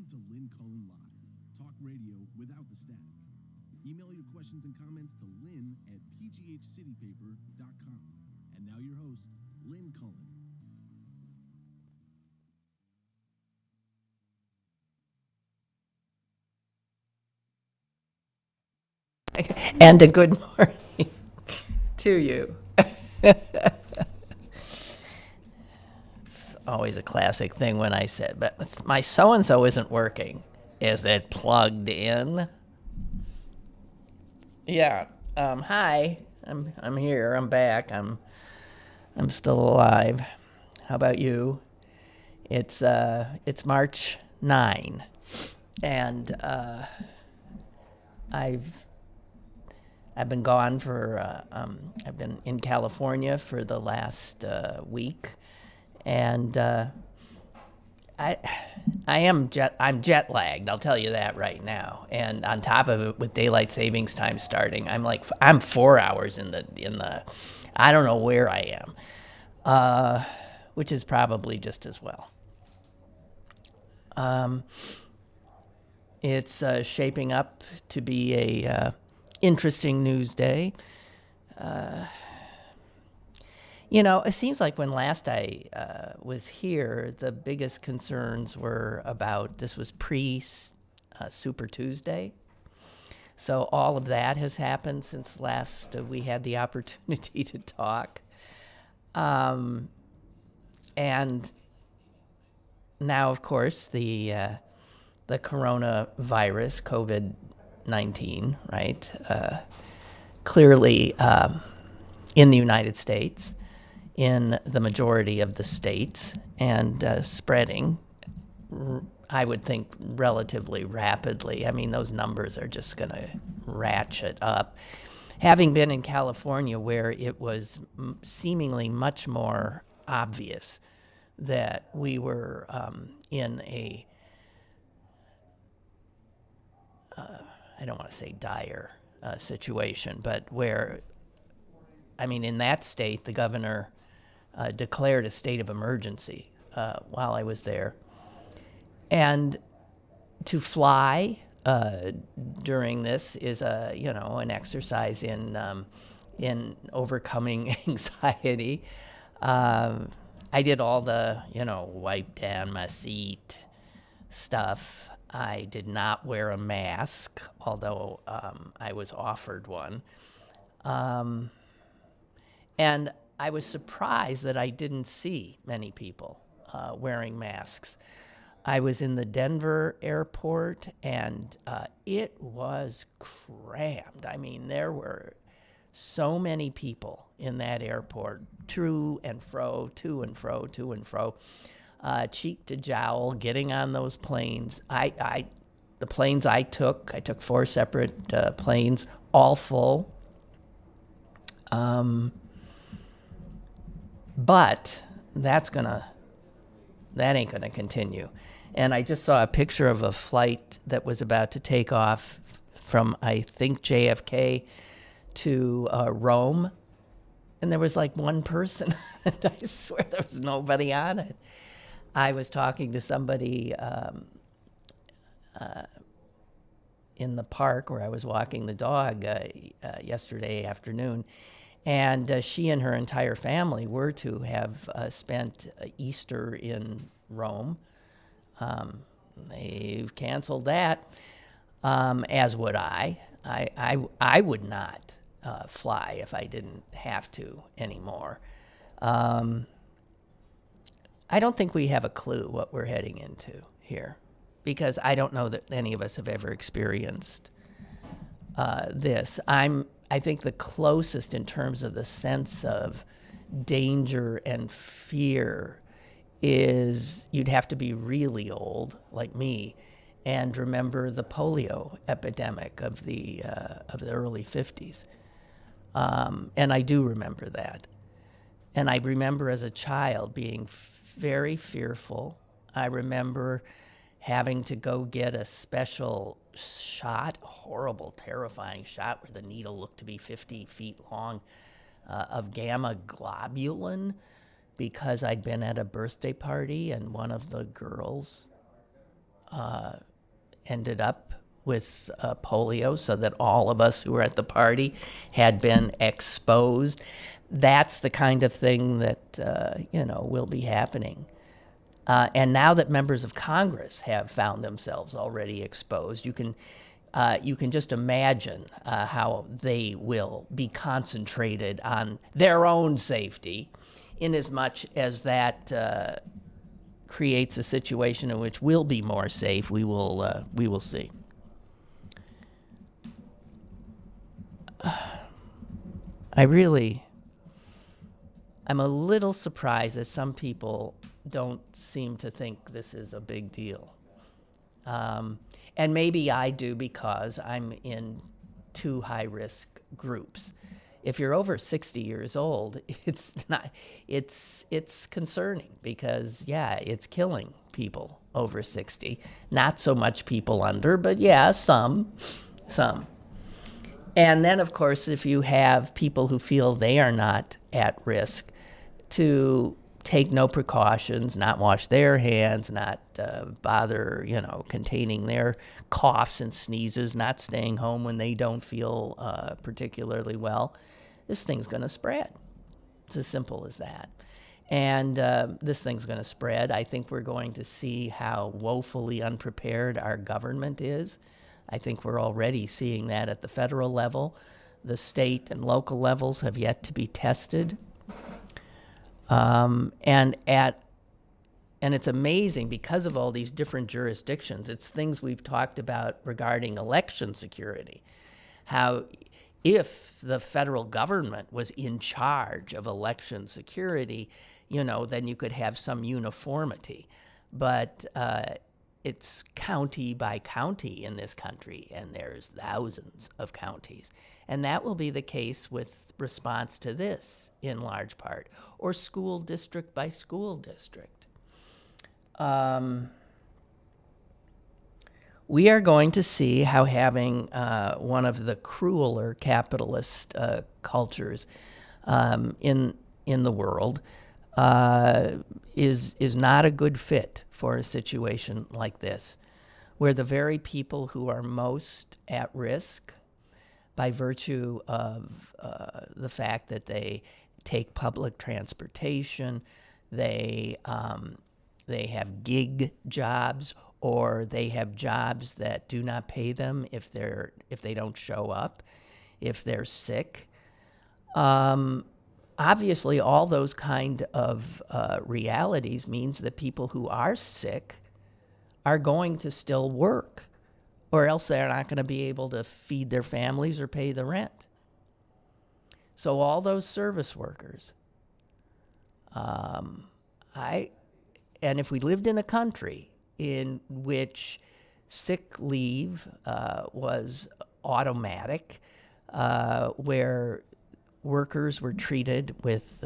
to Lynn Cullen Live, talk radio without the static. Email your questions and comments to lynn at pghcitypaper.com. And now your host, Lynn Cullen. And a good morning to you. It's always a classic thing when I said, but my so-and-so isn't working. Is it plugged in? Yeah. Hi. I'm here. I'm back. I'm still alive. How about you? It's March 9, and I've been gone for, I've been in California for the last week, and I'm jet lagged. I'll tell you that right now. And on top of it, with daylight savings time starting, I'm 4 hours in the I don't know where I am, which is probably just as well. It's shaping up to be a interesting news day. It seems like when last I was here, the biggest concerns were about this was pre-Super Tuesday. So all of that has happened since last we had the opportunity to talk. And now, of course, the coronavirus, COVID-19, right? Clearly in the United States, in the majority of the states, and spreading, I would think, relatively rapidly. I mean, those numbers are just going to ratchet up. Having been in California, where it was seemingly much more obvious that we were in a, I don't want to say dire situation, but where, I mean, in that state, the governor declared a state of emergency while I was there. And to fly during this is an exercise in overcoming anxiety. I did all the, wipe down my seat stuff. I did not wear a mask, although I was offered one. And I was surprised that I didn't see many people wearing masks. I was in the Denver airport, and it was crammed. I mean, there were so many people in that airport, to and fro, cheek to jowl, getting on those planes. The planes I took 4 separate planes, all full. But that ain't gonna continue. And I just saw a picture of a flight that was about to take off from, I think, JFK to Rome. And there was like one person. And I swear there was nobody on it. I was talking to somebody in the park where I was walking the dog yesterday afternoon. And she and her entire family were to have spent Easter in Rome. They've canceled that, as would I. I would not fly if I didn't have to anymore. I don't think we have a clue what we're heading into here, because I don't know that any of us have ever experienced this. I think the closest in terms of the sense of danger and fear is you'd have to be really old, like me, and remember the polio epidemic of the early 50s. And I do remember that. And I remember as a child being very fearful. I remember having to go get a special shot, a horrible, terrifying shot where the needle looked to be 50 feet long, of gamma globulin, because I'd been at a birthday party and one of the girls ended up with polio, so that all of us who were at the party had been exposed. That's the kind of thing that, will be happening. And now that members of Congress have found themselves already exposed, you can just imagine how they will be concentrated on their own safety, in as much as that creates a situation in which we'll be more safe. We will see. I'm a little surprised that some people don't seem to think this is a big deal. And maybe I do, because I'm in two high-risk groups. If you're over 60 years old, it's concerning, because, it's killing people over 60. Not so much people under, but some. And then, of course, if you have people who feel they are not at risk, to take no precautions, not wash their hands, not bother, containing their coughs and sneezes, not staying home when they don't feel particularly well, this thing's going to spread. It's as simple as that. And this thing's going to spread. I think we're going to see how woefully unprepared our government is. I think we're already seeing that at the federal level. The state and local levels have yet to be tested. And it's amazing, because of all these different jurisdictions. It's things we've talked about regarding election security. How if the federal government was in charge of election security, then you could have some uniformity. But it's county by county in this country, and there's thousands of counties. And that will be the case with response to this, in large part, or school district by school district. We are going to see how having one of the crueler capitalist cultures in the world is not a good fit for a situation like this, where the very people who are most at risk, by virtue of the fact that they take public transportation, they have gig jobs, or they have jobs that do not pay them if they don't show up, if they're sick. Obviously, all those kind of realities means that people who are sick are going to still work, or else they're not going to be able to feed their families or pay the rent. So all those service workers, and if we lived in a country in which sick leave was automatic, where workers were treated with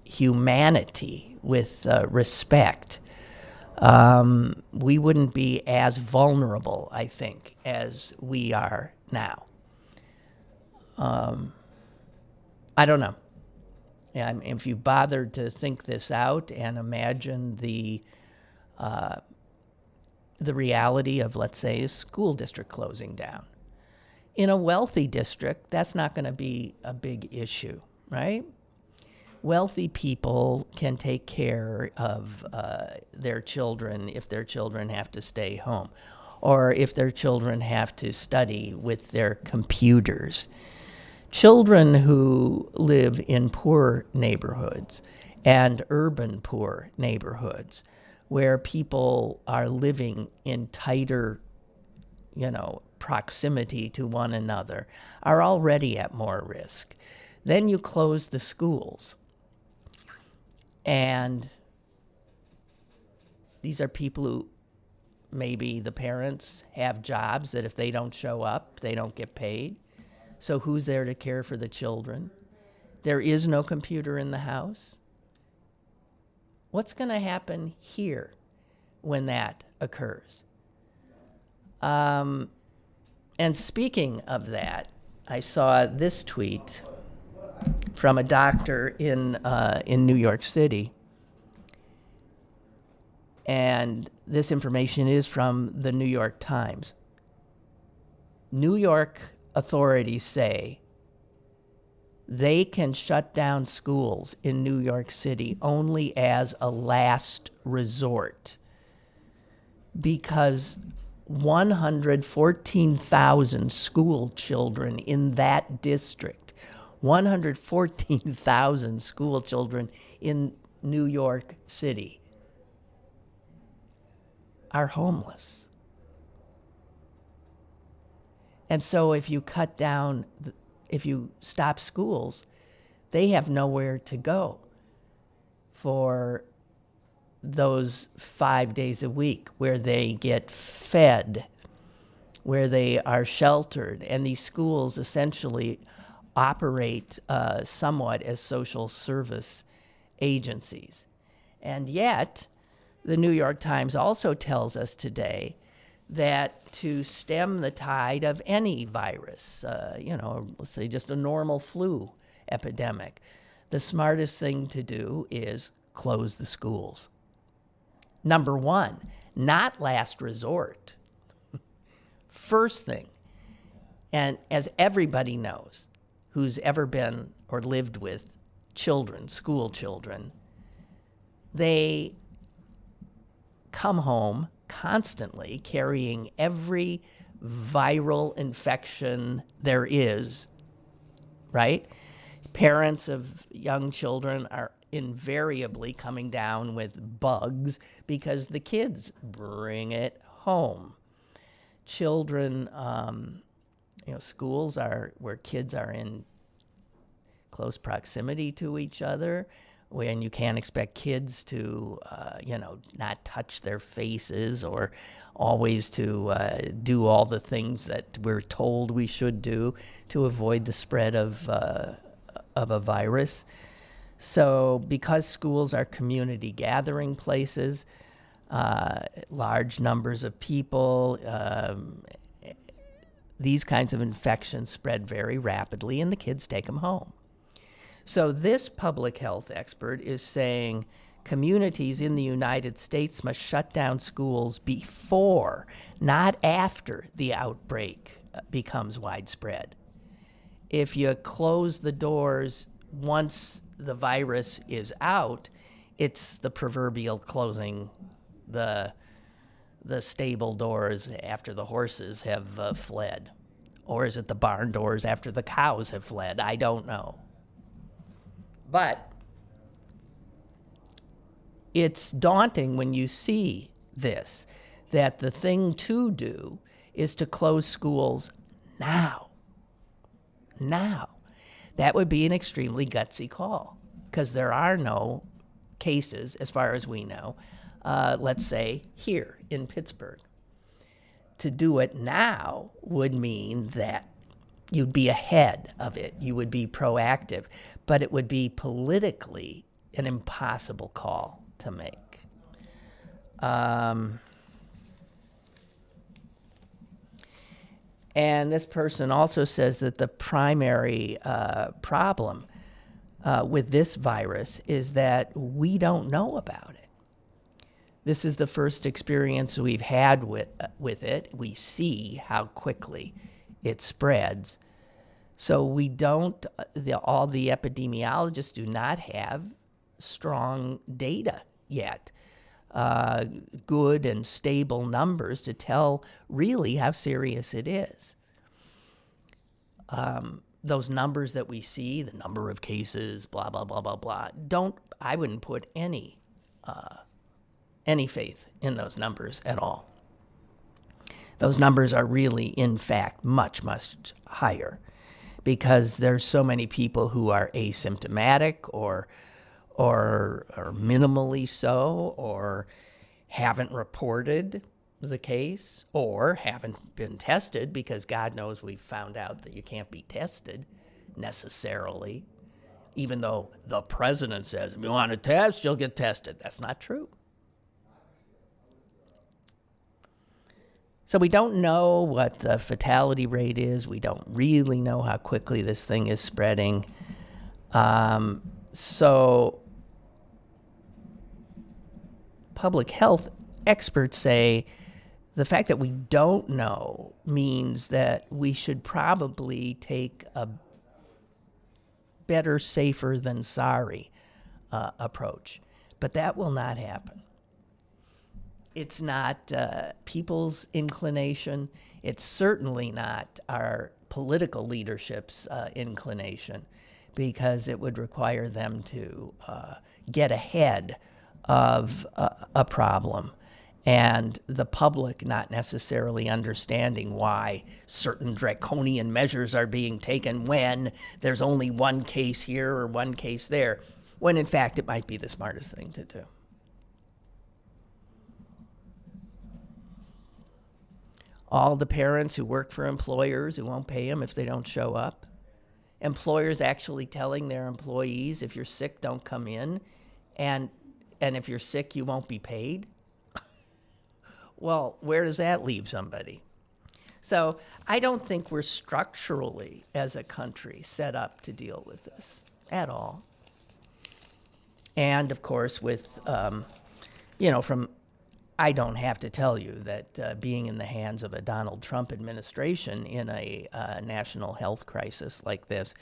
humanity, with respect, we wouldn't be as vulnerable, I think, as we are now. I don't know. If you bothered to think this out and imagine the reality of, let's say, a school district closing down. In a wealthy district, that's not going to be a big issue, right? Wealthy people can take care of their children if their children have to stay home, or if their children have to study with their computers. Children who live in poor neighborhoods and urban poor neighborhoods, where people are living in tighter, proximity to one another, are already at more risk. Then you close the schools. And these are people who, maybe the parents have jobs that if they don't show up, they don't get paid. So who's there to care for the children? There is no computer in the house. What's going to happen here when that occurs? And speaking of that, I saw this tweet from a doctor in New York City. And this information is from the New York Times. New York authorities say they can shut down schools in New York City only as a last resort because 114,000 school children in that district, 114,000 school children in New York City are homeless. And so if you cut down, if you stop schools, they have nowhere to go for those 5 days a week where they get fed, where they are sheltered. And these schools essentially operate somewhat as social service agencies. And yet, the New York Times also tells us today that to stem the tide of any virus, let's say just a normal flu epidemic, the smartest thing to do is close the schools. Number one, not last resort. First thing, and as everybody knows who's ever been or lived with children, school children, they come home constantly carrying every viral infection there is, right? Parents of young children are invariably coming down with bugs because the kids bring it home. Children, schools are where kids are in close proximity to each other, when you can't expect kids to, not touch their faces or always to do all the things that we're told we should do to avoid the spread of a virus. So because schools are community gathering places, large numbers of people, these kinds of infections spread very rapidly, and the kids take them home. So this public health expert is saying communities in the United States must shut down schools before, not after, the outbreak becomes widespread. If you close the doors once the virus is out, it's the proverbial closing the stable doors after the horses have fled. Or is it the barn doors after the cows have fled? I don't know. But it's daunting when you see this, that the thing to do is to close schools now. Now. That would be an extremely gutsy call because there are no cases, as far as we know, let's say here in Pittsburgh. To do it now would mean that you'd be ahead of it. You would be proactive, but it would be politically an impossible call to make. And this person also says that the primary problem with this virus is that we don't know about it. This is the first experience we've had with it. We see how quickly it spreads. So we don't, all the epidemiologists do not have strong data yet, good and stable numbers to tell really how serious it is. Those numbers that we see, the number of cases, blah, blah, blah, blah, blah, I wouldn't put any faith in those numbers at all. Those numbers are really, in fact, much, much higher because there's so many people who are asymptomatic or minimally so, or haven't reported the case, or haven't been tested because God knows we've found out that you can't be tested necessarily, even though the president says, if you want to test, you'll get tested. That's not true. So we don't know what the fatality rate is. We don't really know how quickly this thing is spreading. So public health experts say the fact that we don't know means that we should probably take a better, safer than sorry approach. But that will not happen. It's not people's inclination. It's certainly not our political leadership's inclination, because it would require them to get ahead of a problem, and the public not necessarily understanding why certain draconian measures are being taken when there's only one case here or one case there, when in fact it might be the smartest thing to do. All the parents who work for employers who won't pay them if they don't show up. Employers actually telling their employees, if you're sick, don't come in, and if you're sick, you won't be paid. Well, where does that leave somebody? So I don't think we're structurally, as a country, set up to deal with this at all. And of course, with, I don't have to tell you that being in the hands of a Donald Trump administration in a national health crisis like this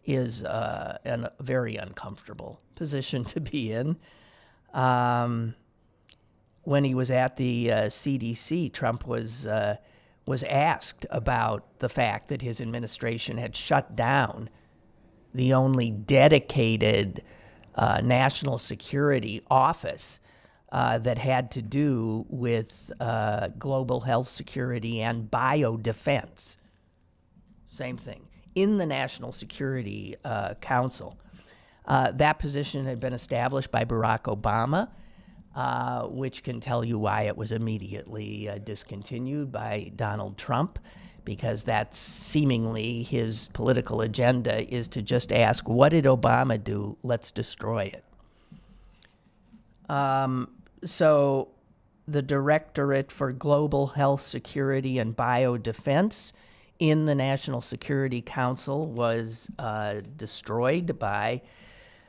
is a very uncomfortable position to be in. When he was at the CDC, Trump was asked about the fact that his administration had shut down the only dedicated national security office that had to do with global health security and biodefense. Same thing. In the National Security Council. That position had been established by Barack Obama, which can tell you why it was immediately discontinued by Donald Trump, because that's seemingly his political agenda, is to just ask, what did Obama do? Let's destroy it. So the Directorate for Global Health Security and Biodefense in the National Security Council was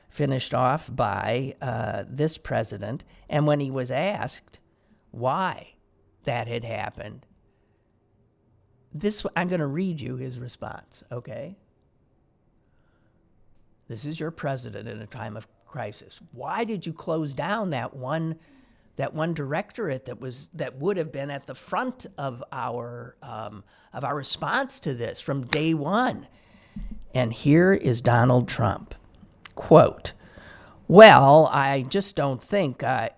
finished off by this president. And when he was asked why that had happened, I'm going to read you his response, okay? This is your president in a time of crisis. Why did you close down that one directorate that would have been at the front of our response to this from day one? And here is Donald Trump. Quote, well, I just don't think, now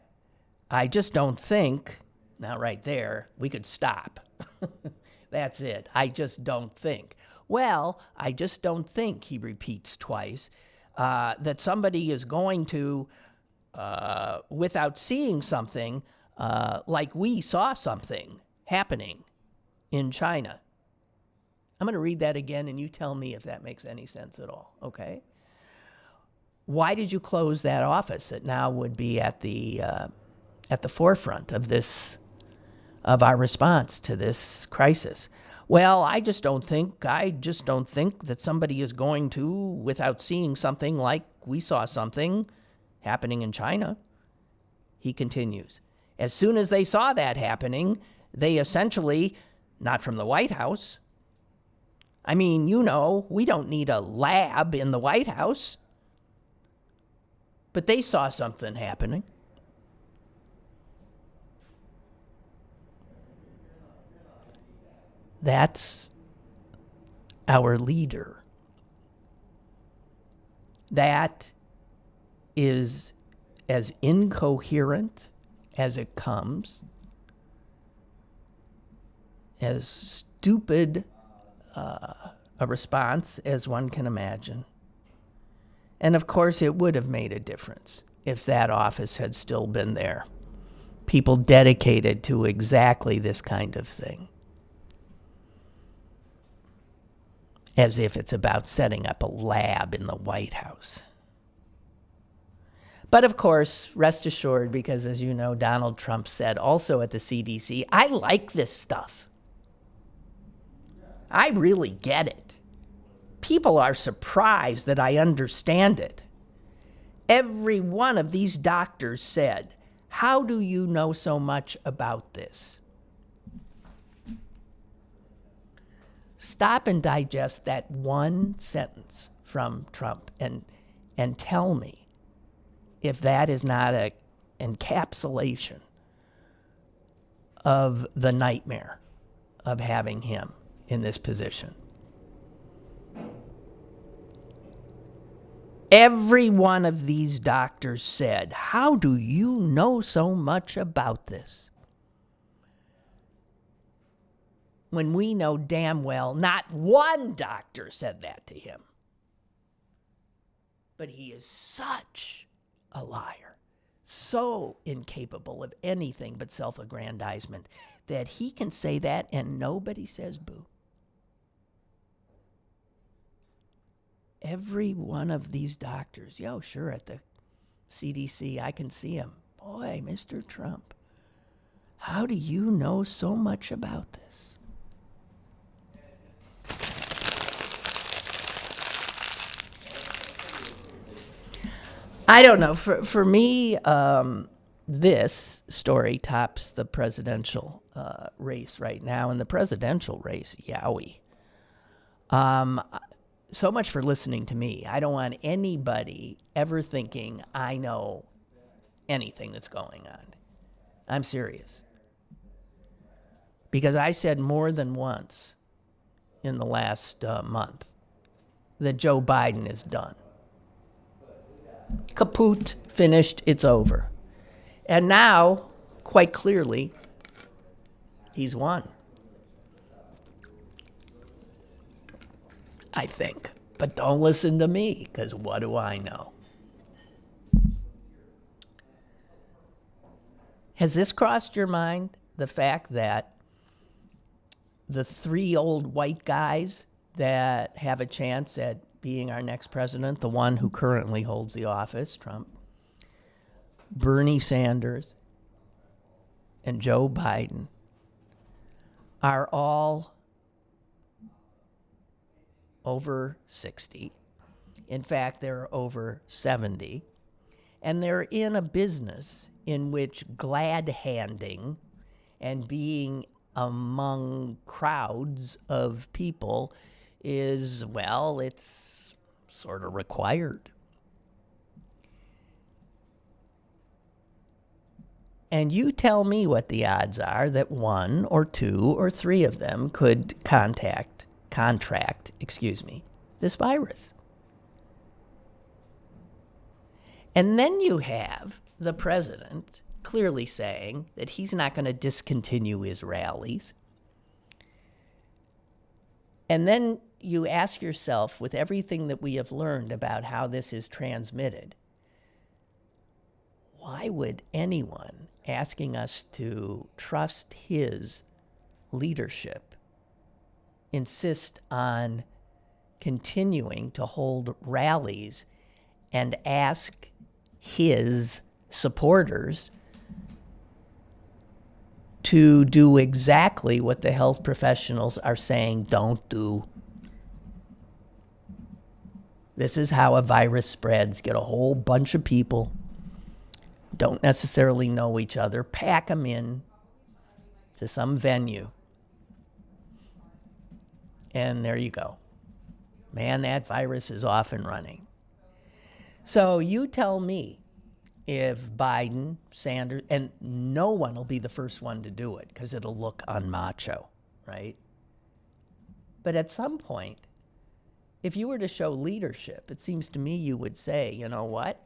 right there, we could stop. That's it. I just don't think. Well, I just don't think, he repeats twice, that somebody is going to, without seeing something, like we saw something happening in China. I'm going to read that again, and you tell me if that makes any sense at all, okay? Why did you close that office that now would be at the forefront of our response to this crisis? Well, I just don't think that somebody is going to, without seeing something like we saw something happening in China. He continues, as soon as they saw that happening, they essentially, not from the White House. I mean, we don't need a lab in the White House. But they saw something happening. That's our leader. That is as incoherent as it comes, as stupid a response as one can imagine. And of course, it would have made a difference if that office had still been there. People dedicated to exactly this kind of thing. As if it's about setting up a lab in the White House. But of course, rest assured, because as you know, Donald Trump said also at the CDC, I like this stuff. I really get it. People are surprised that I understand it. Every one of these doctors said, How do you know so much about this? Stop and digest that one sentence from Trump and tell me if that is not an encapsulation of the nightmare of having him in this position. Every one of these doctors said, how do you know so much about this? When we know damn well not one doctor said that to him. But he is such a liar, so incapable of anything but self-aggrandizement that he can say that and nobody says boo. Every one of these doctors, sure, at the CDC, I can see him. Boy, Mr. Trump, how do you know so much about this? I don't know. For me, this story tops the presidential race right now. In the presidential race, yowie. So much for listening to me. I don't want anybody ever thinking I know anything that's going on. I'm serious. Because I said more than once in the last month that Joe Biden is done. Kaput, finished, it's over. And now, quite clearly, he's won. I think. But don't listen to me, because what do I know? Has this crossed your mind? The fact that the three old white guys that have a chance at being our next president, the one who currently holds the office, Trump, Bernie Sanders, and Joe Biden, are all over 60. In fact, they're over 70. And they're in a business in which glad handing and being among crowds of people is, well, it's sort of required. And you tell me what the odds are that one or two or three of them could contract, this virus. And then you have the president clearly saying that he's not going to discontinue his rallies. And then you ask yourself, with everything that we have learned about how this is transmitted, why would anyone asking us to trust his leadership insist on continuing to hold rallies and ask his supporters to do exactly what the health professionals are saying don't do? This is how a virus spreads. Get a whole bunch of people, don't necessarily know each other, pack them in to some venue, and there you go. Man, that virus is off and running. So you tell me if Biden, Sanders, and no one will be the first one to do it because it'll look unmacho, right? But at some point, if you were to show leadership, it seems to me you would say, you know what?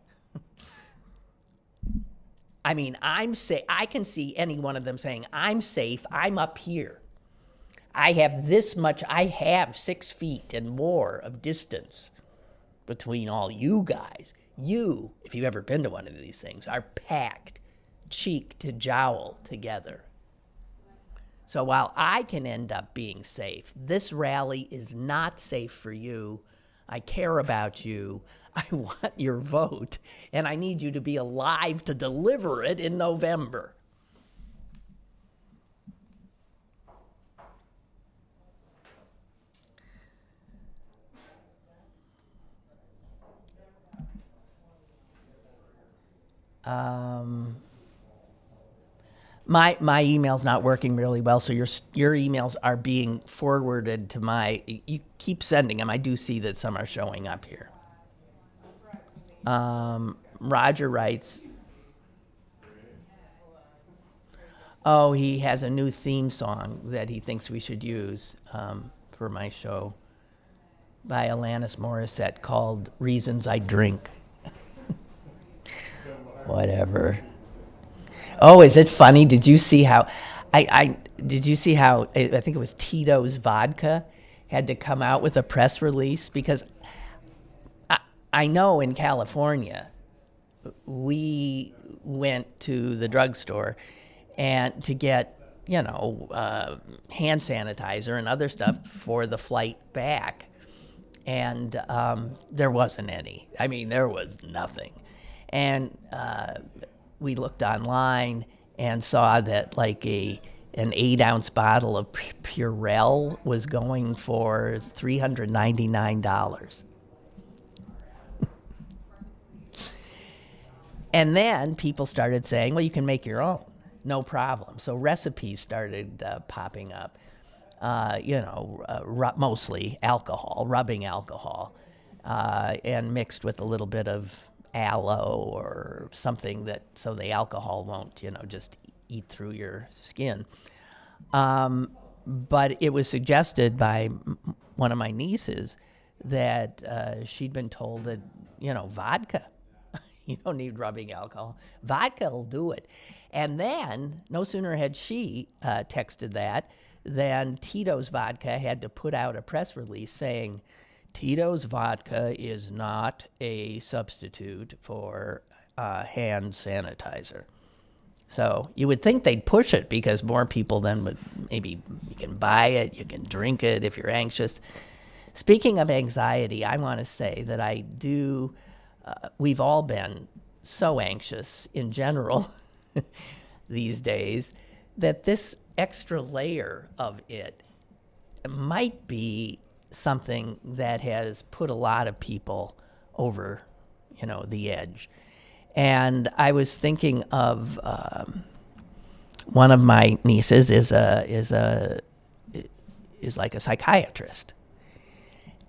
I mean, I'm safe. I can see any one of them saying, I'm safe. I'm up here. I have this much. I have 6 feet and more of distance between all you guys. You, if you've ever been to one of these things, are packed cheek to jowl together. So while I can end up being safe, this rally is not safe for you. I care about you. I want your vote, and I need you to be alive to deliver it in November. My email's not working really well, so your emails are being forwarded to my. You keep sending them. I do see that some are showing up here. Roger writes, oh, he has a new theme song that he thinks we should use for my show by Alanis Morissette called Reasons I Drink. Whatever. Oh, is it funny? Did you see how I think it was Tito's Vodka had to come out with a press release? Because I know in California we went to the drugstore and to get, hand sanitizer and other stuff for the flight back. And there wasn't any. I mean, there was nothing. And we looked online and saw that like an 8-ounce bottle of Purell was going for $399. And then people started saying, well, you can make your own, no problem. So recipes started popping up, mostly alcohol, rubbing alcohol, and mixed with a little bit of aloe or something so the alcohol won't, just eat through your skin. But it was suggested by one of my nieces that she'd been told that, vodka. You don't need rubbing alcohol. Vodka will do it. And then, no sooner had she texted that than Tito's Vodka had to put out a press release saying, Tito's Vodka is not a substitute for hand sanitizer. So you would think they'd push it because more people then would maybe, you can buy it, you can drink it if you're anxious. Speaking of anxiety, I want to say that I do... we've all been so anxious in general these days that this extra layer of it might be something that has put a lot of people over, the edge. And I was thinking of one of my nieces is like a psychiatrist.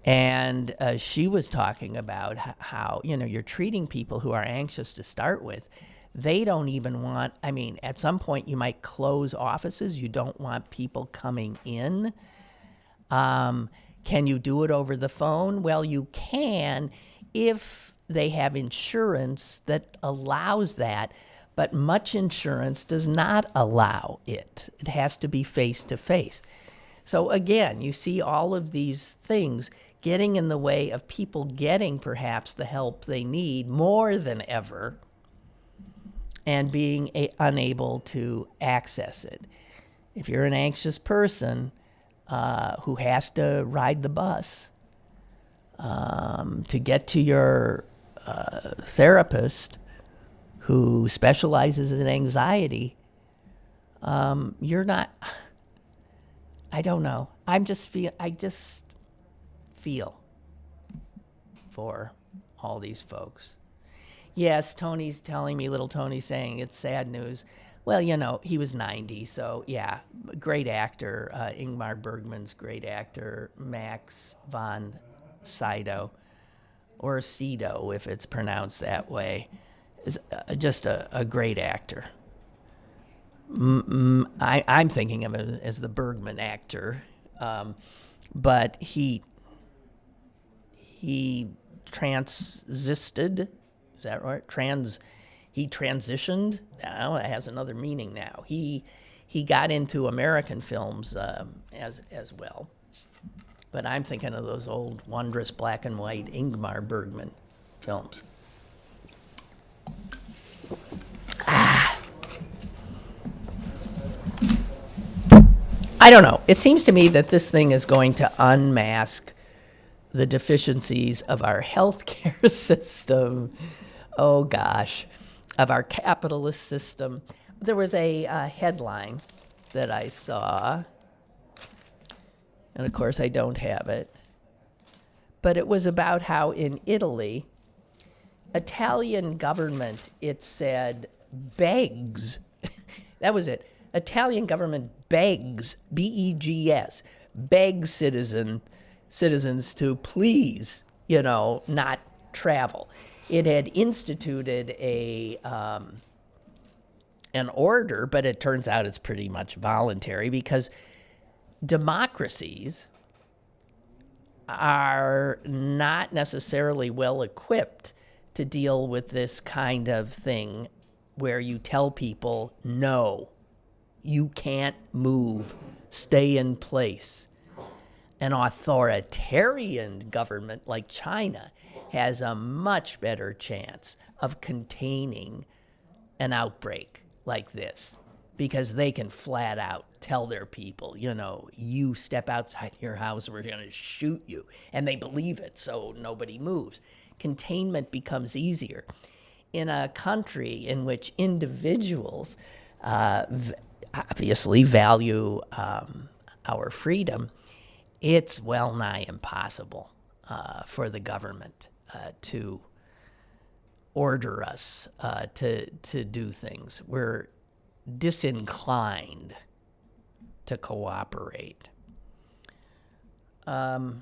And she was talking about how, you're treating people who are anxious to start with. They don't even want, at some point you might close offices. You don't want people coming in. Can you do it over the phone? Well, you can if they have insurance that allows that, but much insurance does not allow it. It has to be face-to-face. So again, you see all of these things getting in the way of people getting perhaps the help they need more than ever and being unable to access it. If you're an anxious person who has to ride the bus to get to your therapist who specializes in anxiety, you're not... I don't know. I just feel for all these folks. Yes, Tony's telling me, little Tony's saying it's sad news. Well, he was 90, so yeah, great actor. Ingmar Bergman's great actor. Max von Sydow, or Sydow if it's pronounced that way, is just a great actor. I'm thinking of him as the Bergman actor, but he transisted. Is that right? He transitioned. Now it has another meaning now. He got into American films as well, but I'm thinking of those old wondrous black and white Ingmar Bergman films. I don't know. It seems to me that this thing is going to unmask the deficiencies of our healthcare system. Oh, gosh. Of our capitalist system. There was a headline that I saw, and of course I don't have it, but it was about how in Italy, Italian government, it said, begs. That was it. Italian government begs, B-E-G-S, begs citizens to please, not travel. It had instituted an order, but it turns out it's pretty much voluntary because democracies are not necessarily well equipped to deal with this kind of thing where you tell people, no, you can't move, stay in place. An authoritarian government like China has a much better chance of containing an outbreak like this because they can flat out tell their people, you step outside your house, we're going to shoot you. And they believe it, so nobody moves. Containment becomes easier. In a country in which individuals obviously value our freedom, it's well nigh impossible for the government to order us to do things. We're disinclined to cooperate. A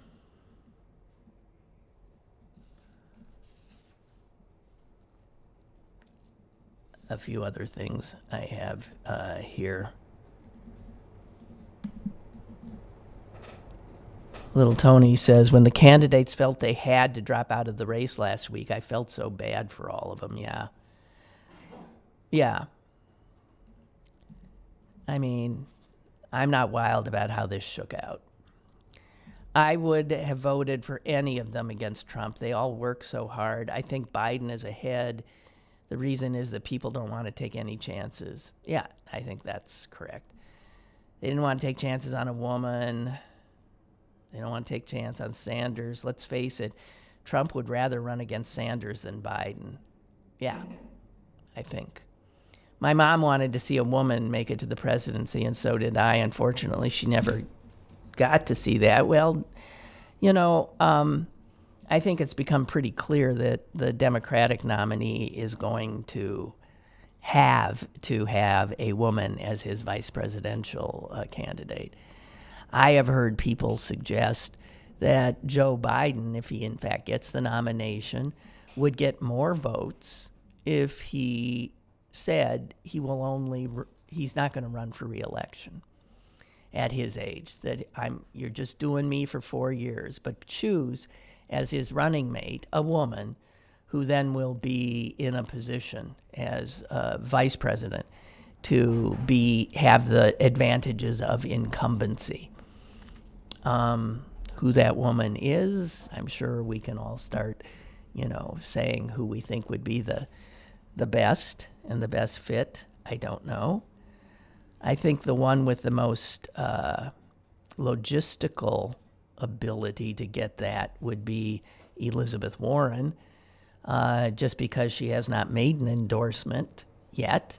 few other things I have here. Little Tony says, when the candidates felt they had to drop out of the race last week, I felt so bad for all of them. Yeah. I mean, I'm not wild about how this shook out. I would have voted for any of them against Trump. They all work so hard. I think Biden is ahead. The reason is that people don't want to take any chances. Yeah, I think that's correct. They didn't want to take chances on a woman. They don't want to take a chance on Sanders. Let's face it, Trump would rather run against Sanders than Biden. Yeah, I think. My mom wanted to see a woman make it to the presidency, and so did I. Unfortunately, she never got to see that. Well, I think it's become pretty clear that the Democratic nominee is going to have a woman as his vice presidential candidate. I have heard people suggest that Joe Biden, if he in fact gets the nomination, would get more votes if he said he's not going to run for re-election at his age. That you're just doing me for 4 years, but choose as his running mate a woman who then will be in a position as vice president to have the advantages of incumbency. Who that woman is, I'm sure we can all start, saying who we think would be the best and the best fit. I don't know. I think the one with the most logistical ability to get that would be Elizabeth Warren, just because she has not made an endorsement yet,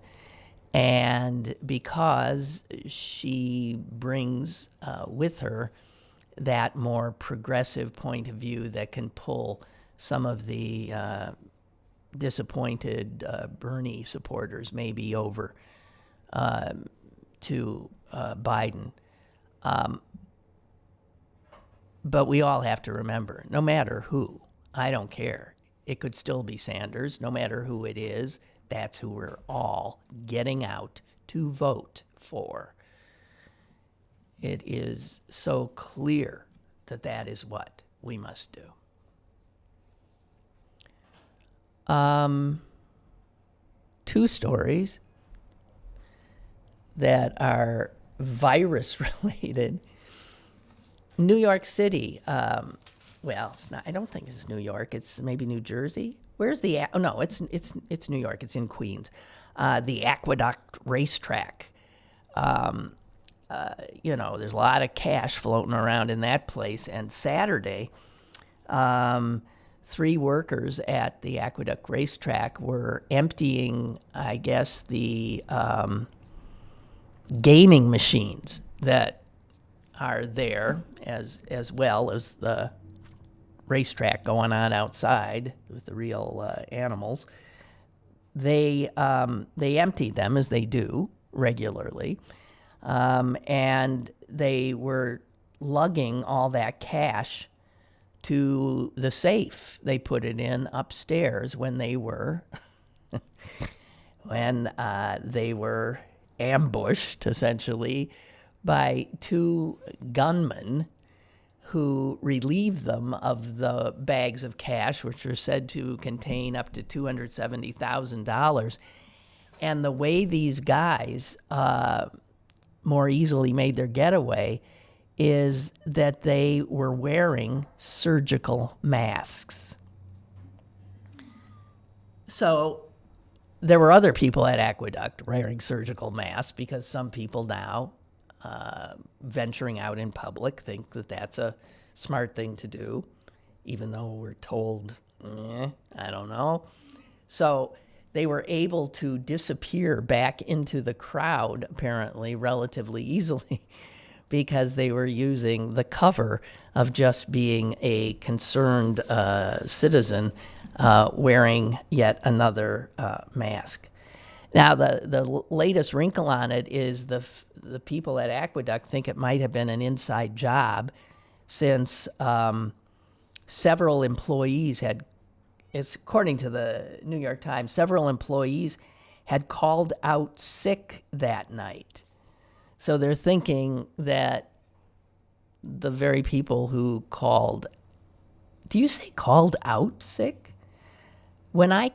and because she brings with her that more progressive point of view that can pull some of the disappointed Bernie supporters maybe over to Biden. But we all have to remember, no matter who, I don't care. It could still be Sanders. No matter who it is, that's who we're all getting out to vote for. It is so clear that is what we must do. Two stories that are virus-related. New York City. Well, it's not. I don't think it's New York. It's maybe New Jersey. Where's the? Oh no, it's New York. It's in Queens. The Aqueduct racetrack. There's a lot of cash floating around in that place. And Saturday, 3 workers at the Aqueduct racetrack were emptying, I guess, the gaming machines that are there, as well as the racetrack going on outside with the real animals. They emptied them, as they do, regularly. And they were lugging all that cash to the safe. They put it in upstairs when they were ambushed, essentially, by two gunmen who relieved them of the bags of cash, which were said to contain up to $270,000. And the way these guys more easily made their getaway is that they were wearing surgical masks. So there were other people at Aqueduct wearing surgical masks, because some people now venturing out in public think that that's a smart thing to do, even though we're told, I don't know. So they were able to disappear back into the crowd, apparently, relatively easily, because they were using the cover of just being a concerned citizen wearing yet another mask. Now, the latest wrinkle on it is the people at Aqueduct think it might have been an inside job, since several employees had, it's according to the New York Times, several employees had called out sick that night. So they're thinking that the very people who called, do you say called out sick? When I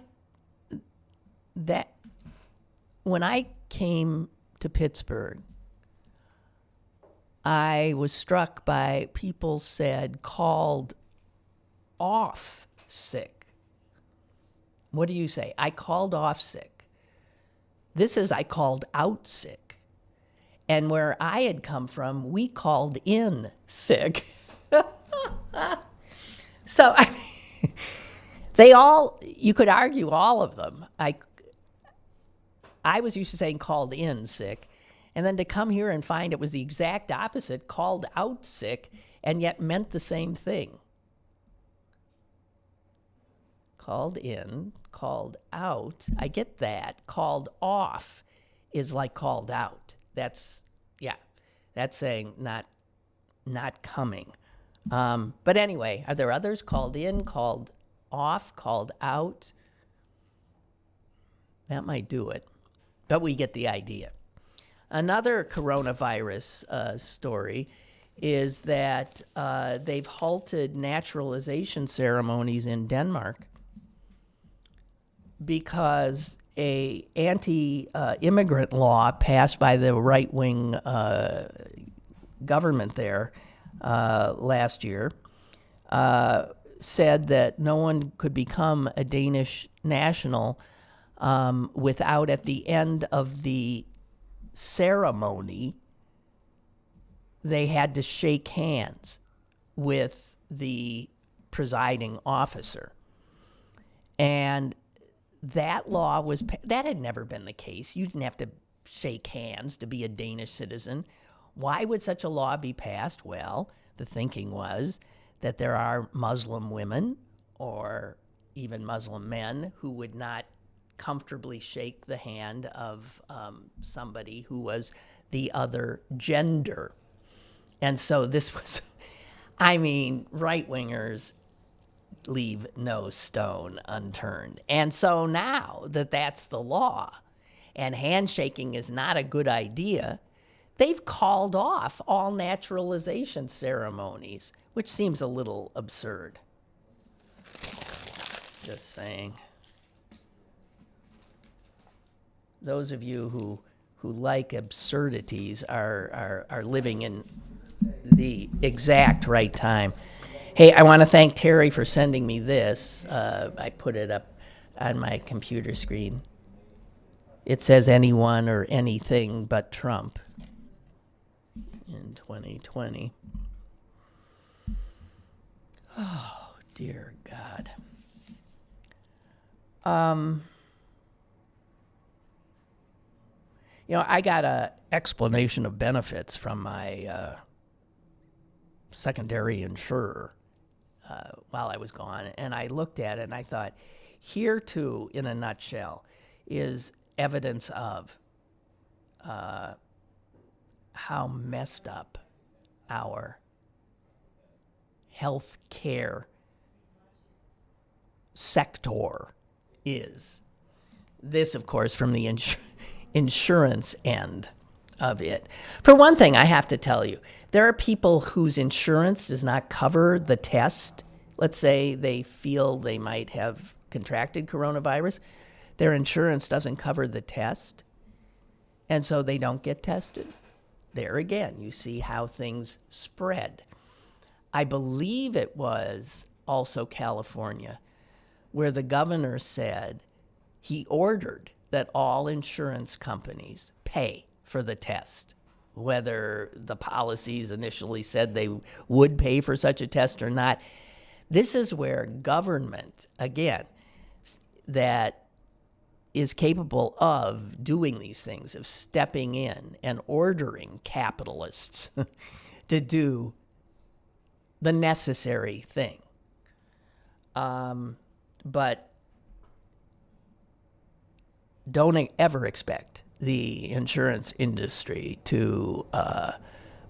came to Pittsburgh, I was struck by people said called off sick. What do you say? I called off sick. This is I called out sick. And where I had come from, we called in sick. So they all, you could argue all of them. I was used to saying called in sick, and then to come here and find it was the exact opposite, called out sick, and yet meant the same thing. Called in, called out, I get that. Called off is like called out. That's saying not coming. But anyway, are there others? Called in, called off, called out? That might do it, but we get the idea. Another coronavirus story is that they've halted naturalization ceremonies in Denmark because a anti-immigrant law passed by the right-wing government there last year said that no one could become a Danish national without, at the end of the ceremony, they had to shake hands with the presiding officer. And that law was, that had never been the case. You didn't have to shake hands to be a Danish citizen. Why would such a law be passed? Well, the thinking was that there are Muslim women or even Muslim men who would not comfortably shake the hand of somebody who was the other gender. And so this was, right-wingers leave no stone unturned. And so now that that's the law and handshaking is not a good idea, they've called off all naturalization ceremonies, which seems a little absurd. Just saying. Those of you who like absurdities are living in the exact right time. Hey, I want to thank Terry for sending me this. I put it up on my computer screen. It says anyone or anything but Trump in 2020. Oh, dear God. I got an explanation of benefits from my secondary insurer while I was gone, and I looked at it and I thought, here too, in a nutshell, is evidence of how messed up our health care sector is. This, of course, from the insurance end of it. For one thing, I have to tell you, there are people whose insurance does not cover the test. Let's say they feel they might have contracted coronavirus. Their insurance doesn't cover the test, and so they don't get tested. There again, you see how things spread. I believe it was also California where the governor said he ordered that all insurance companies pay for the test, whether the policies initially said they would pay for such a test or not. This is where government, again, that is capable of doing these things, of stepping in and ordering capitalists to do the necessary thing. But don't ever expect the insurance industry to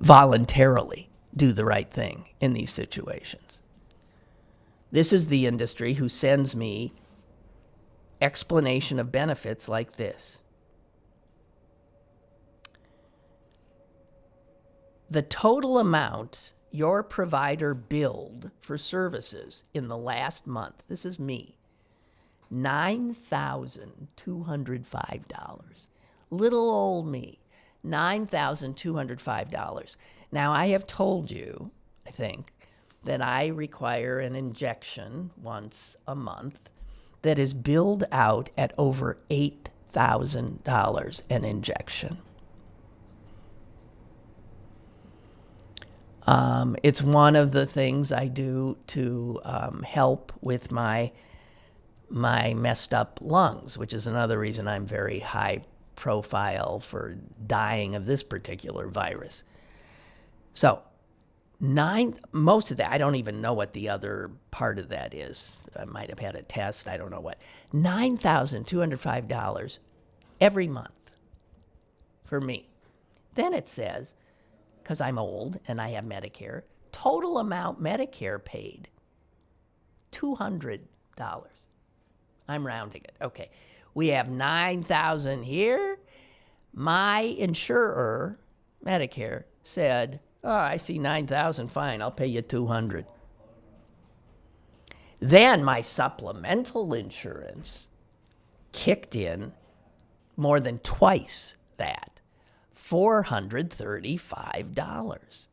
voluntarily do the right thing in these situations. This is the industry who sends me explanation of benefits like this. The total amount your provider billed for services in the last month, this is me, $9,205. Little old me, $9,205. Now, I have told you, I think, that I require an injection once a month that is billed out at over $8,000 an injection. It's one of the things I do to help with my messed up lungs, which is another reason I'm very high profile for dying of this particular virus. So, most of that, I don't even know what the other part of that is. I might have had a test, I don't know what. $9,205 every month for me. Then it says, because I'm old and I have Medicare, total amount Medicare paid, $200. I'm rounding it. Okay. We have $9,000 here. My insurer, Medicare, said, oh, I see $9,000, fine, I'll pay you $200. Then my supplemental insurance kicked in more than twice that, $435,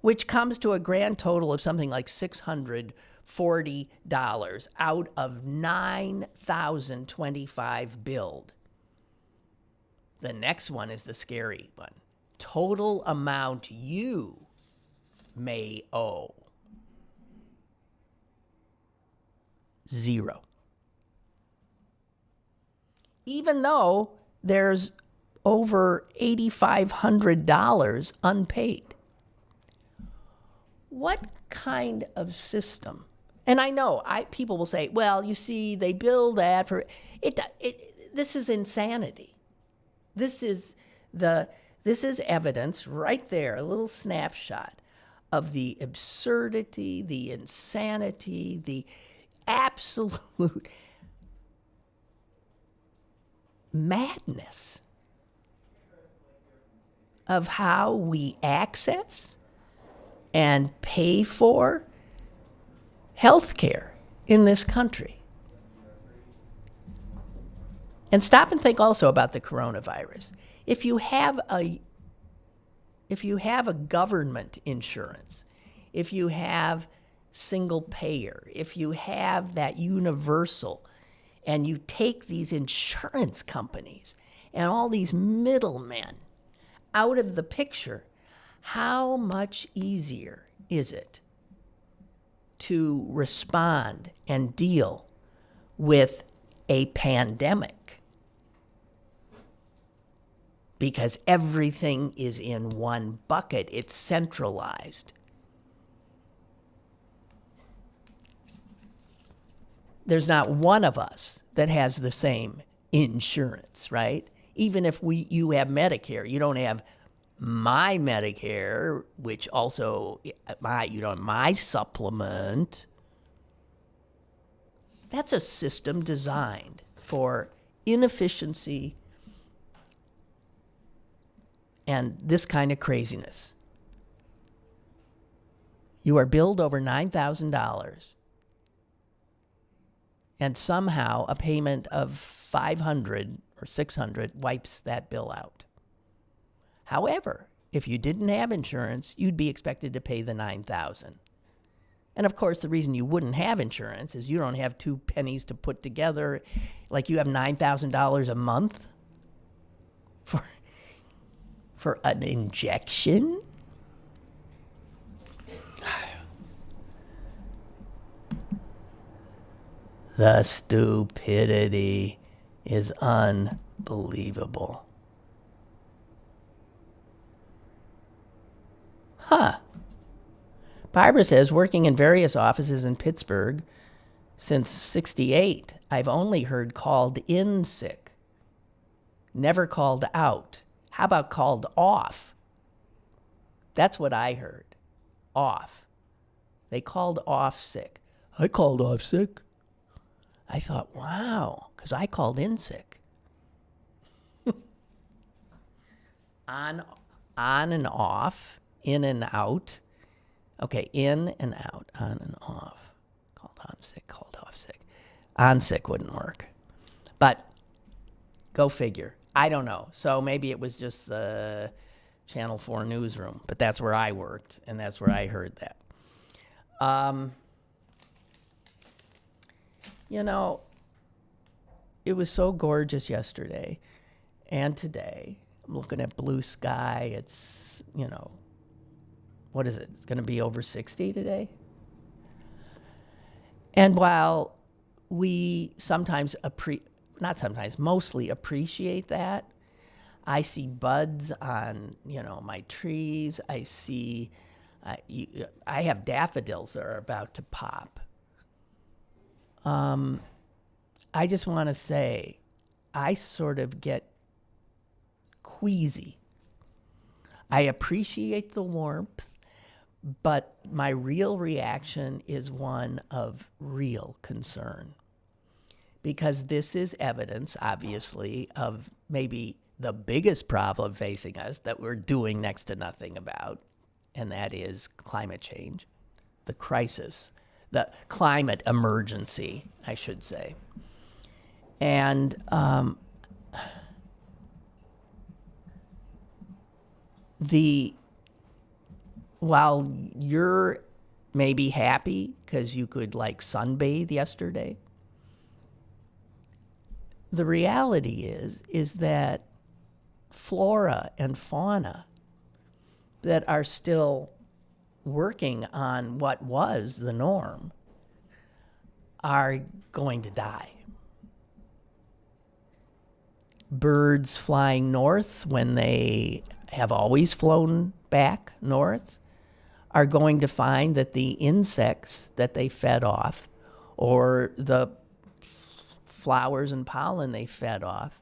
which comes to a grand total of something like $640 out of $9,025 billed. The next one is the scary one. Total amount you may owe, $0. Even though there's over $8,500 unpaid. What kind of system? And I know people will say, well, you see, they bill that for it. This is insanity. This is evidence right there, a little snapshot of the absurdity, the insanity, the absolute madness of how we access and pay for health care in this country. And stop and think also about the coronavirus. If you have a government insurance, if you have single payer, if you have that universal, and you take these insurance companies and all these middlemen out of the picture, how much easier is it to respond and deal with a pandemic? Because everything is in one bucket. It's centralized. There's not one of us that has the same insurance, right? Even if you have Medicare, you don't have my Medicare, which also my supplement. That's a system designed for inefficiency and this kind of craziness. You are billed over $9,000, and somehow a payment of $500 or $600 wipes that bill out. However, if you didn't have insurance, you'd be expected to pay the $9,000. And of course, the reason you wouldn't have insurance is you don't have two pennies to put together. Like you have $9,000 a month for an injection. The stupidity is unbelievable. Barbara says, working in various offices in Pittsburgh since '68, I've only heard called in sick. Never called out. How about called off? That's what I heard. Off. They called off sick. I called off sick. I thought, wow, because I called in sick. On and off, in and out. Okay, in and out, on and off. Called on sick, called off sick. On sick wouldn't work. But go figure. I don't know. So maybe it was just the Channel 4 newsroom, but that's where I worked, and that's where I heard that. It was so gorgeous yesterday and today. I'm looking at blue sky. It's, what is it? It's going to be over 60 today. And while we mostly appreciate that, I see buds on, my trees. I have daffodils that are about to pop. I just want to say, I sort of get queasy. I appreciate the warmth, but my real reaction is one of real concern. Because this is evidence, obviously, of maybe the biggest problem facing us that we're doing next to nothing about, and that is climate change, the crisis, the climate emergency, I should say. And while you're maybe happy because you could sunbathe yesterday, the reality is that flora and fauna that are still working on what was the norm are going to die. Birds flying north when they have always flown back north are going to find that the insects that they fed off, or the flowers and pollen they fed off,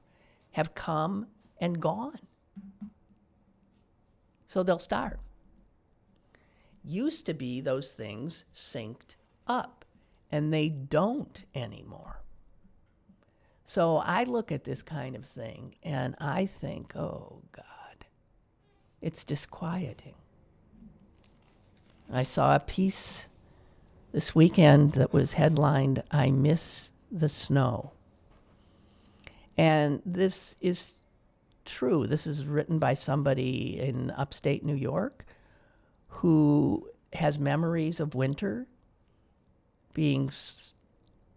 have come and gone. So they'll starve. Used to be those things synced up, and they don't anymore. So I look at this kind of thing and I think, oh God, it's disquieting. I saw a piece this weekend that was headlined, "I Miss the Snow." And this is true. This is written by somebody in upstate New York who has memories of winter being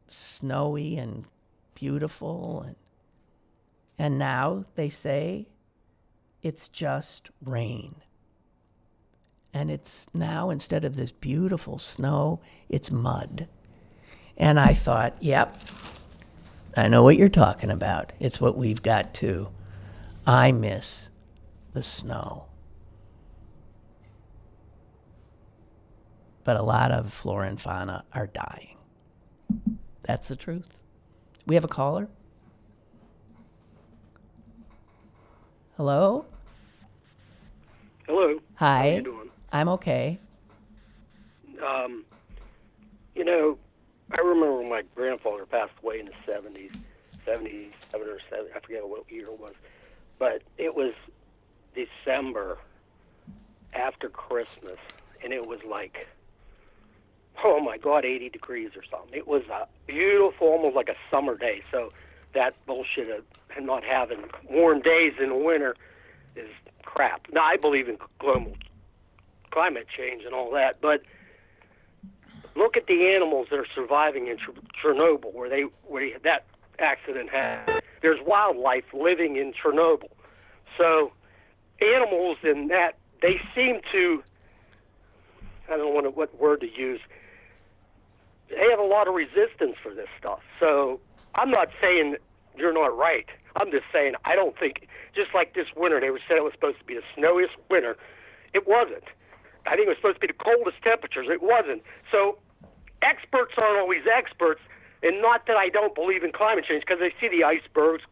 snowy and beautiful, and now they say it's just rain. And it's now, instead of this beautiful snow, it's mud. And I thought, yep, I know what you're talking about. It's what we've got too. I miss the snow. But a lot of flora and fauna are dying. That's the truth. We have a caller? Hello? Hello. Hi. How you doing? I'm okay. You know, I remember when my grandfather passed away in the 70s, 77 or 7, I forget what year it was, but it was December after Christmas, and it was like, oh my God, 80 degrees or something. It was a beautiful, almost like a summer day. So that bullshit of not having warm days in the winter is crap. Now, I believe in global climate change and all that, but look at the animals that are surviving in Chernobyl, where that accident happened. There's wildlife living in Chernobyl. So animals in that, they seem to, I don't know what word to use, they have a lot of resistance for this stuff. So I'm not saying you're not right. I'm just saying I don't think, just like this winter, they said it was supposed to be the snowiest winter. It wasn't. I think it was supposed to be the coldest temperatures. It wasn't. So experts aren't always experts, and not that I don't believe in climate change, because I see the icebergs,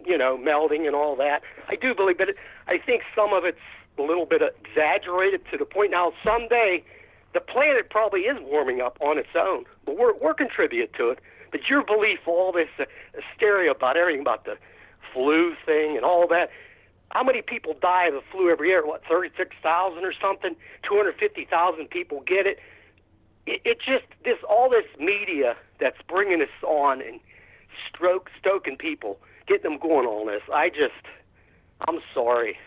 melting and all that. I do believe, but I think some of it's a little bit exaggerated to the point. Now, someday, the planet probably is warming up on its own, but we're contributing to it. But your belief, all this hysteria about everything, about the flu thing and all that, how many people die of the flu every year? What, 36,000 or something? 250,000 people get it. It just, all this media that's bringing us on and stoking people, getting them going on this. I'm sorry.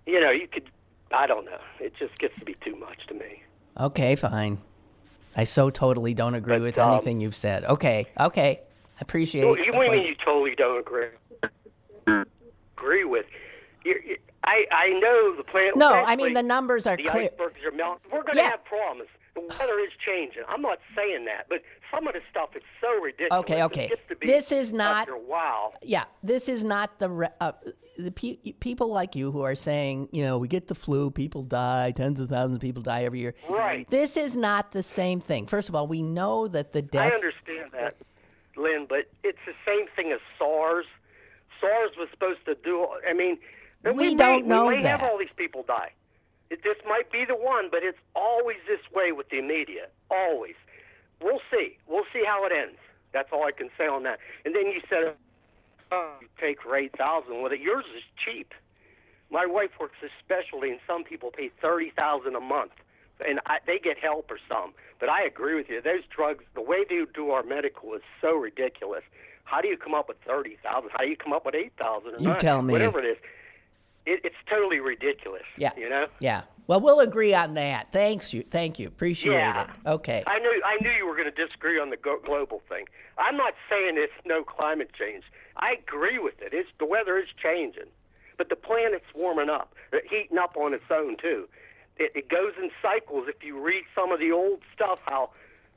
I don't know. It just gets to be too much to me. Okay, fine. I so totally don't agree with anything you've said. Okay. I appreciate it. What do you mean you totally don't agree? Agree with? I know the planet. No, I mean the numbers are the clear. Icebergs are melting. We're going to have problems. The weather is changing. I'm not saying that, but some of the stuff is so ridiculous. Okay. It gets to be This is not. After a while. Yeah, this is not the people like you who are saying, we get the flu, people die, tens of thousands of people die every year. Right. This is not the same thing. First of all, we know that the death. I understand that, Lynn, but it's the same thing as SARS. SARS was supposed to do. I mean, we don't know we may that. have all these people die. This might be the one, but it's always this way with the media. Always. We'll see. We'll see how it ends. That's all I can say on that. And then you said, you take for $8,000 with it. Yours is cheap. My wife works a specialty, and some people pay $30,000 a month, and they get help or some. But I agree with you. Those drugs, the way they do our medical is so ridiculous. How do you come up with $30,000? How do you come up with $8,000? You tell me. Whatever it is. It's totally ridiculous. Yeah. You Yeah. Well, we'll agree on that. Thank you. Appreciate it. Okay. I knew you were going to disagree on the global thing. I'm not saying it's no climate change. I agree with it. The weather is changing, but the planet's warming up. It's heating up on its own too. It goes in cycles. If you read some of the old stuff, how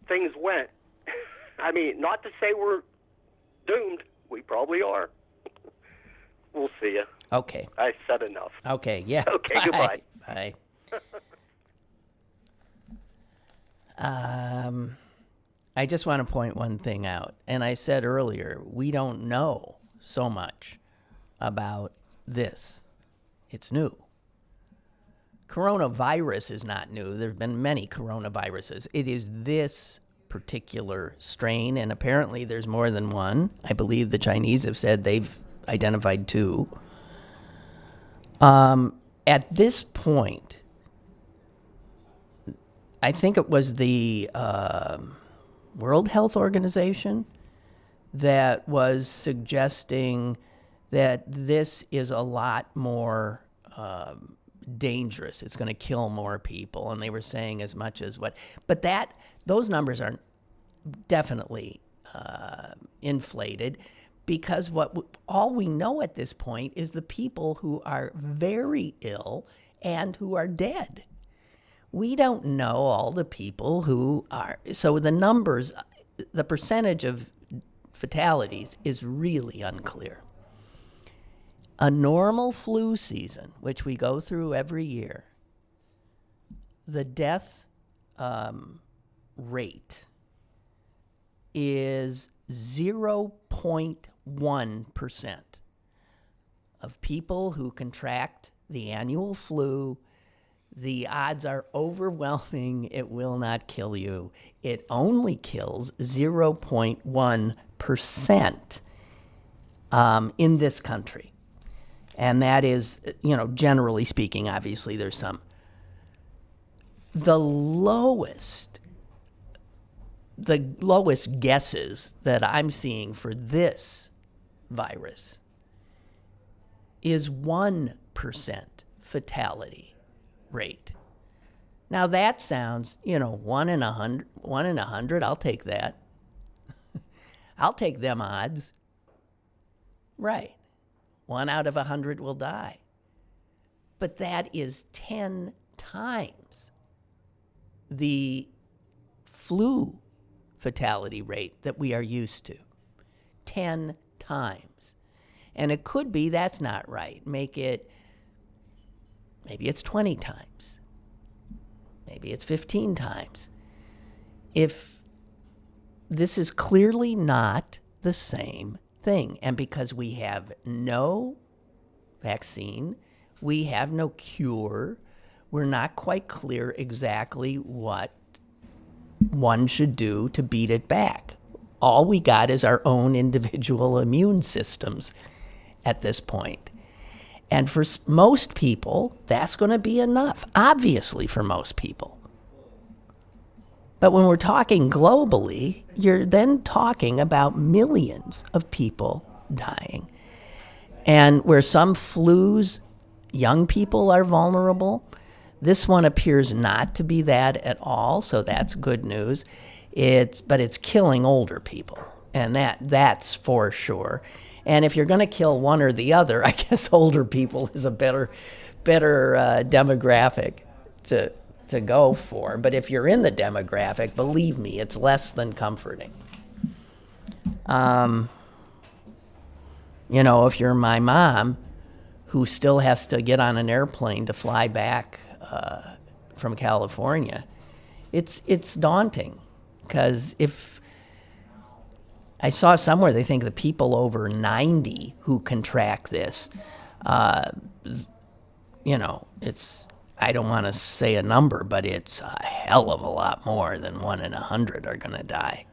things went. I mean, not to say we're doomed. We probably are. We'll see you. Okay. I said enough. Okay, yeah. Okay, Bye. goodbye. Bye. I just want to point one thing out. And I said earlier, we don't know so much about this. It's new. Coronavirus is not new. There have been many coronaviruses. It is this particular strain, and apparently there's more than one. I believe the Chinese have said they've identified 2. At this point, I think it was the World Health Organization that was suggesting that this is a lot more dangerous. It's going to kill more people, and they were saying as much as what. But those numbers are definitely inflated. Because all we know at this point is the people who are very ill and who are dead. We don't know all the people who are. So the numbers, the percentage of fatalities is really unclear. A normal flu season, which we go through every year, the death rate is 0.1%. of people who contract the annual flu, the odds are overwhelming it will not kill you. It only kills 0.1% in this country. And that is, generally speaking, obviously there's some. The lowest guesses that I'm seeing for this virus is 1% fatality rate. Now that sounds, 1 in 100, I'll take that. I'll take them odds. Right. 1 out of 100 will die. But that is 10 times the flu fatality rate that we are used to. 10 times. And it could be that's not right. Maybe it's 20 times. Maybe it's 15 times. If this is clearly not the same thing, and because we have no vaccine, we have no cure, we're not quite clear exactly what one should do to beat it back. All we got is our own individual immune systems at this point. And for most people, that's going to be enough, obviously, for most people. But when we're talking globally, you're then talking about millions of people dying. And where some flus, young people are vulnerable, this one appears not to be that at all, so that's good news. But it's killing older people, and that's for sure. And if you're going to kill one or the other, I guess older people is a better demographic to go for. But if you're in the demographic, believe me, it's less than comforting. If you're my mom, who still has to get on an airplane to fly back from California, it's daunting. Because if I saw somewhere they think the people over 90 who contract this, it's, I don't want to say a number, but it's a hell of a lot more than 1 in 100 are going to die.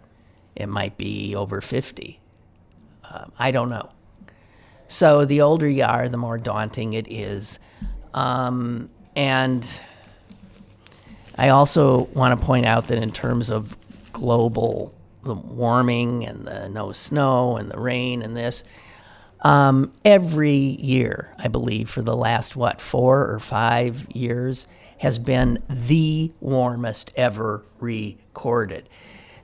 It might be over 50. I don't know. So the older you are, the more daunting it is. And I also want to point out that in terms of global the warming and the no snow and the rain and this, every year, I believe, for the last, 4 or 5 years, has been the warmest ever recorded.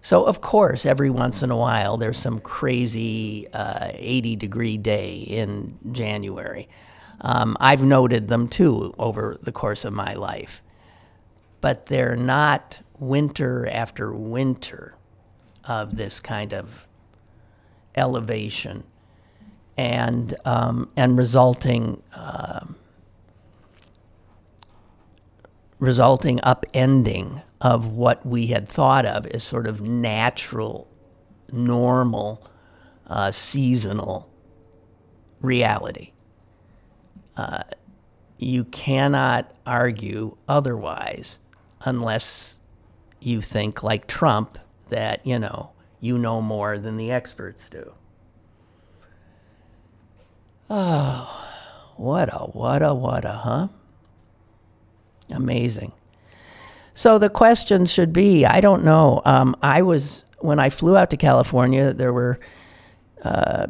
So, of course, every once in a while, there's some crazy 80-degree day in January. I've noted them, too, over the course of my life. But they're not winter after winter of this kind of elevation and resulting upending of what we had thought of as sort of natural, normal, seasonal reality. You cannot argue otherwise unless you think like Trump that, you know more than the experts do. Oh, what a, huh? Amazing. So the question should be, I don't know. When I flew out to California, there were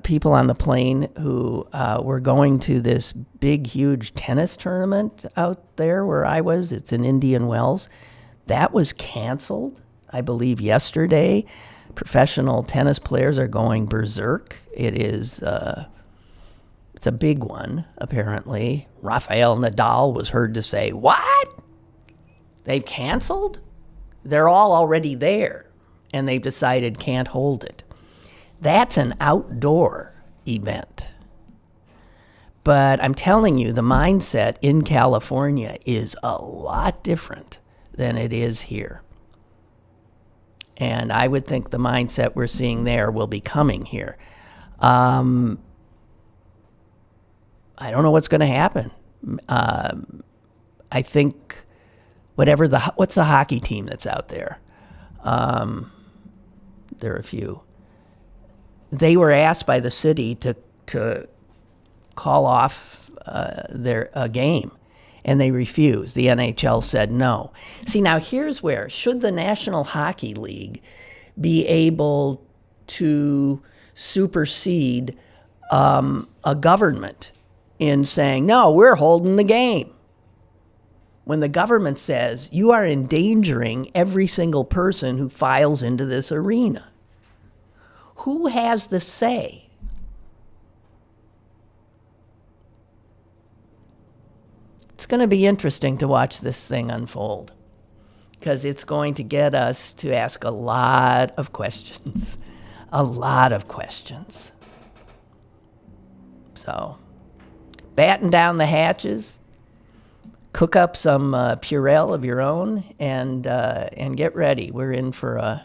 people on the plane who were going to this big, huge tennis tournament out there where I was. It's in Indian Wells. That was canceled, I believe, yesterday. Professional tennis players are going berserk. It's a big one, apparently. Rafael Nadal was heard to say, "What? They've canceled? They're all already there, and they've decided can't hold it." That's an outdoor event. But I'm telling you, the mindset in California is a lot different than it is here. And I would think the mindset we're seeing there will be coming here. I don't know what's going to happen. I think what's the hockey team that's out there? There are a few. They were asked by the city to call off their game, and they refused. The NHL said no. See, now here's where, should the National Hockey League be able to supersede a government in saying, no, we're holding the game? When the government says you are endangering every single person who files into this arena. Who has the say? It's going to be interesting to watch this thing unfold, because it's going to get us to ask a lot of questions. A lot of questions. So, batten down the hatches. Cook up some Purell of your own, and get ready. We're in for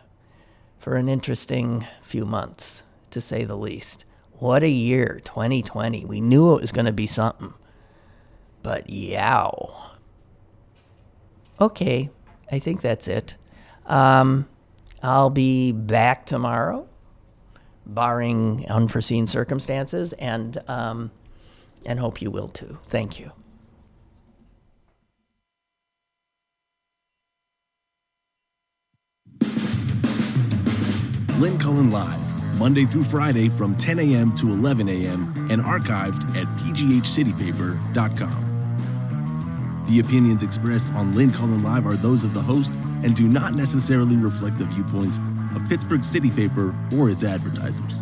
an interesting few months, to say the least. What a year, 2020. We knew it was going to be something. But yow. Okay, I think that's it. I'll be back tomorrow, barring unforeseen circumstances, and hope you will too. Thank you. Lynn Cullen Live, Monday through Friday from 10 a.m. to 11 a.m. and archived at pghcitypaper.com. The opinions expressed on Lynn Cullen Live are those of the host and do not necessarily reflect the viewpoints of Pittsburgh City Paper or its advertisers.